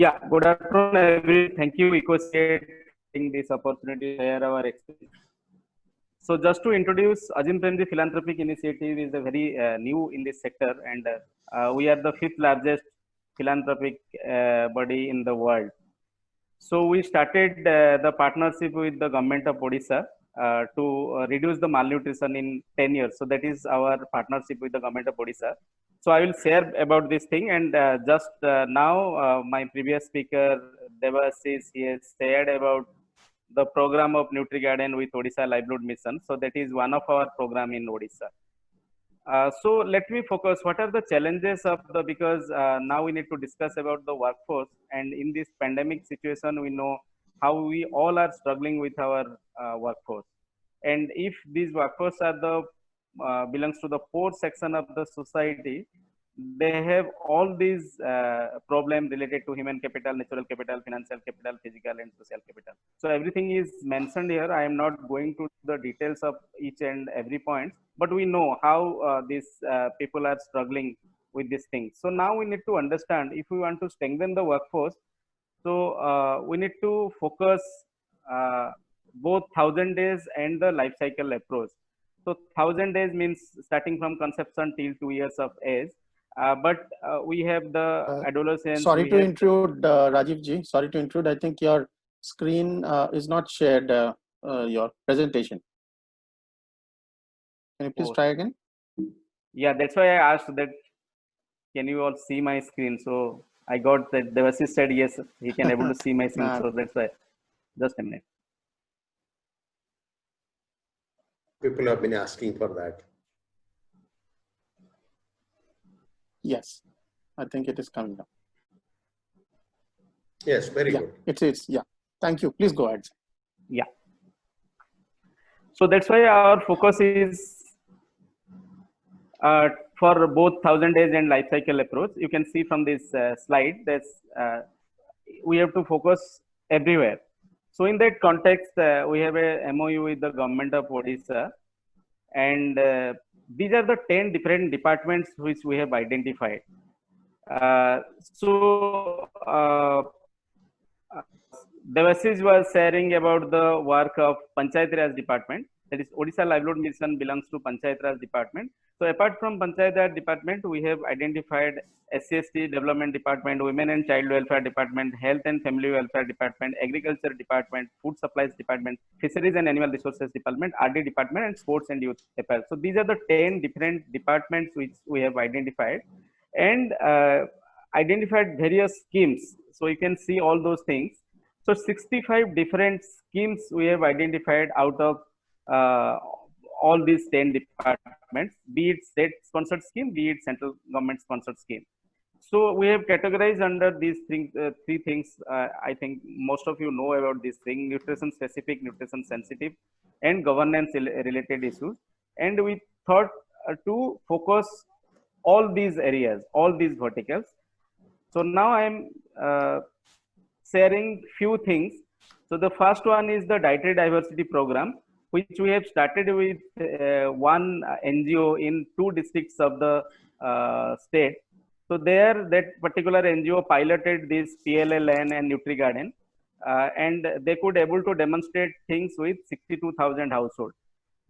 Yeah, good afternoon, everyone. Thank you, Ecostate, for getting this opportunity to share our experience. So, just to introduce, Ajim Premji Philanthropic Initiative is a very new in this sector, and we are the fifth largest philanthropic body in the world. So, we started the partnership with the government of Odisha to reduce the malnutrition in 10 years. So, that is our partnership with the government of Odisha. So, I will share about this thing, and just now, my previous speaker, Devashish, he has shared about the program of NutriGarden with Odisha Livelihood Mission. So that is one of our program in Odisha. So let me focus. What are the challenges of the, because now we need to discuss about the workforce, and in this pandemic situation, we know how we all are struggling with our workforce. And if these workforce are the belongs to the poor section of the society, they have all these problems related to human capital, natural capital, financial capital, physical and social capital. So everything is mentioned here. I am not going to the details of each and every point, but we know how these people are struggling with these things. So now we need to understand, if we want to strengthen the workforce, so we need to focus both 1,000 days and the life cycle approach. So 1,000 days means starting from conception till 2 years of age. But we have the adolescents. Sorry to intrude, Rajiv ji. Sorry to intrude. I think your screen is not shared, your presentation. Can you please try again? Yeah, that's why I asked that. Can you all see my screen? So I got that Devashish said yes, he can able to see my screen. So that's why. Just a minute. People have been asking for that. Yes, I think it is coming up. Yes, very good. It's yeah. Thank you. Please go ahead. Yeah. So that's why our focus is for both 1,000 days and life cycle approach. You can see from this slide that we have to focus everywhere. So in that context, we have a MOU with the government of Odisha, and these are the 10 different departments which we have identified. Devashish was sharing about the work of Panchayat Raj department. That is, Odisha Livelihood Mission belongs to Panchayat Raj department. So apart from Panchayat Raj department, we have identified SC/ST development department, women and child welfare department, health and family welfare department, agriculture department, food supplies department, fisheries and animal resources department, RD department, and sports and youth affairs. So these are the 10 different departments which we have identified, and identified various schemes. So you can see all those things. So 65 different schemes we have identified out of all these 10 departments, be it state sponsored scheme, be it central government sponsored scheme. So we have categorized under these three things. I think most of you know about this thing: nutrition specific, nutrition sensitive, and governance related issues. And we thought to focus all these areas, all these verticals. So now I am sharing few things. So the first one is the dietary diversity program, which we have started with one NGO in 2 districts of the state. So there, that particular NGO piloted this PLLN and NutriGarden, and they could able to demonstrate things with 62,000 households.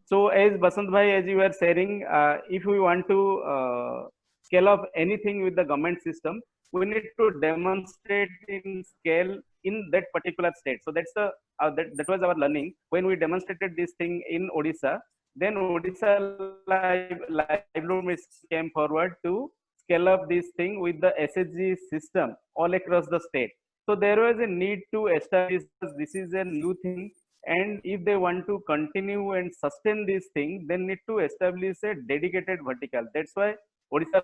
So as Basant Bhai, as you were sharing, if we want to scale up anything with the government system, we need to demonstrate in scale in that particular state. So that's the that was our learning when we demonstrated this thing in Odisha. Then Odisha Livelihood Mission came forward to scale up this thing with the SHG system all across the state. So there was a need to establish this is a new thing, and if they want to continue and sustain this thing, they need to establish a dedicated vertical. That's why Odisha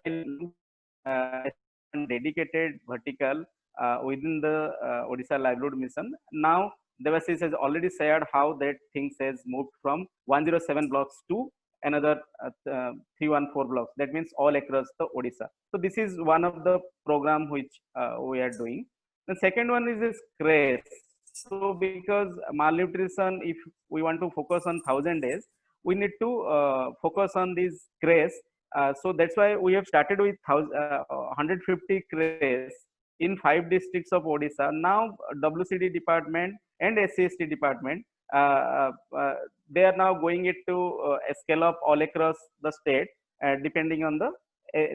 dedicated vertical within the Odisha Livelihood Mission. Now, Devashish has already shared how that things has moved from 107 blocks to another 314 blocks. That means all across the Odisha. So this is one of the program which we are doing. The second one is this CRACE. So because malnutrition, if we want to focus on 1,000 days, we need to focus on this CRACE. So that's why we have started with 150 CRACE in 5 districts of Odisha. Now WCD department and SCST department, they are now going it to scale up all across the state, depending on the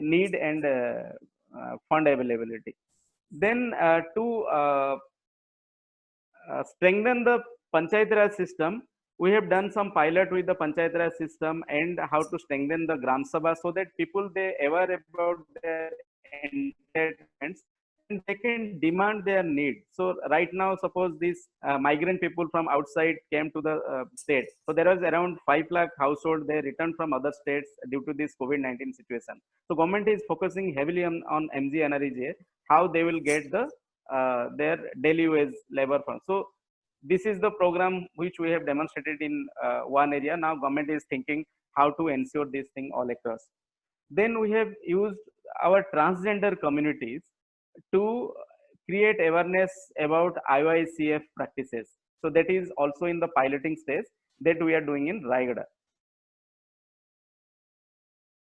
need and fund availability. Then to strengthen the Panchayat Raj system, we have done some pilot with the Panchayat Raj system and how to strengthen the Gram Sabha so that people, they aware about their entitlements and they can demand their needs. So right now, suppose these migrant people from outside came to the state. So there was around 5 lakh household, they returned from other states due to this COVID-19 situation. So government is focusing heavily on MGNREGA, how they will get the their daily wage labor fund. So this is the program which we have demonstrated in one area. Now government is thinking how to ensure this thing all across. Then we have used our transgender communities to create awareness about IYCF practices. So that is also in the piloting stage that we are doing in Raigada.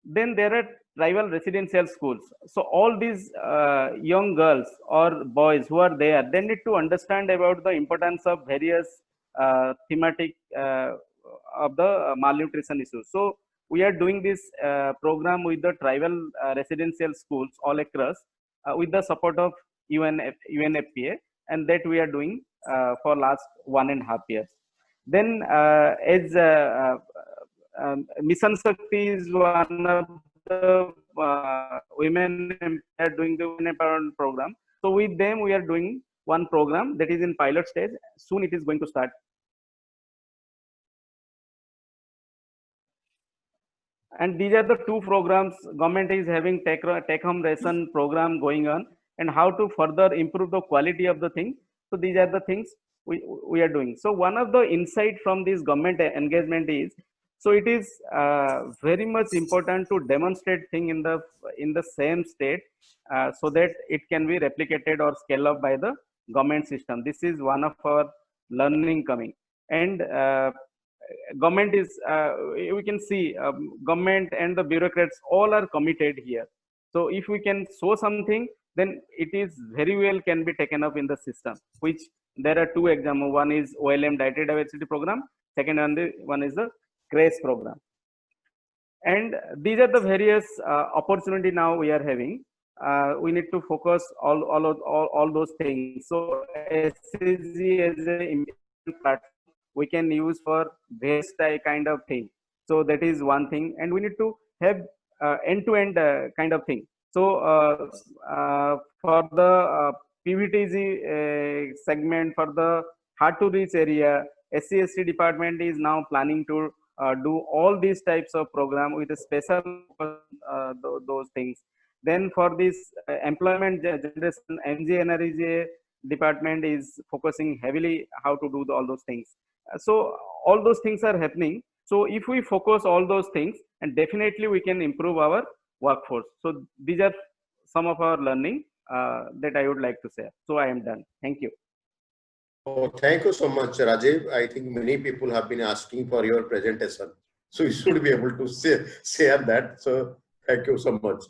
Then there are tribal residential schools. So all these young girls or boys who are there, they need to understand about the importance of various thematic of the malnutrition issues. So we are doing this program with the tribal residential schools all across with the support of UNFPA, and that we are doing for last 1.5 years. Then as Mission Shakti is one of the women are doing the women empowerment program. So with them, we are doing one program that is in pilot stage. Soon it is going to start. And these are the two programs. Government is having take home ration program going on, and how to further improve the quality of the thing. So these are the things we are doing. So one of the insight from this government engagement is, so it is very much important to demonstrate thing in the same state so that it can be replicated or scale up by the government system. This is one of our learning coming. And government is, we can see government and the bureaucrats all are committed here. So if we can show something, then it is very well can be taken up in the system, which there are two examples. One is OLM dietary diversity program. Second one is the GRACE program. And these are the various opportunity now we are having. We need to focus all those things. So SCG as an platform we can use for various kind of thing. So that is one thing, and we need to have end-to-end kind of thing. So for the PVTG segment, for the hard to reach area, SC/ST department is now planning to do all these types of program with a special those things. Then for this employment generation, MGNREGA department is focusing heavily how to do all those things. So all those things are happening. So if we focus all those things, and definitely we can improve our workforce. So these are some of our learning that I would like to share. So I am done. Thank you. Oh, thank you so much, Rajiv. I think many people have been asking for your presentation. So you should be able to share that. So thank you so much.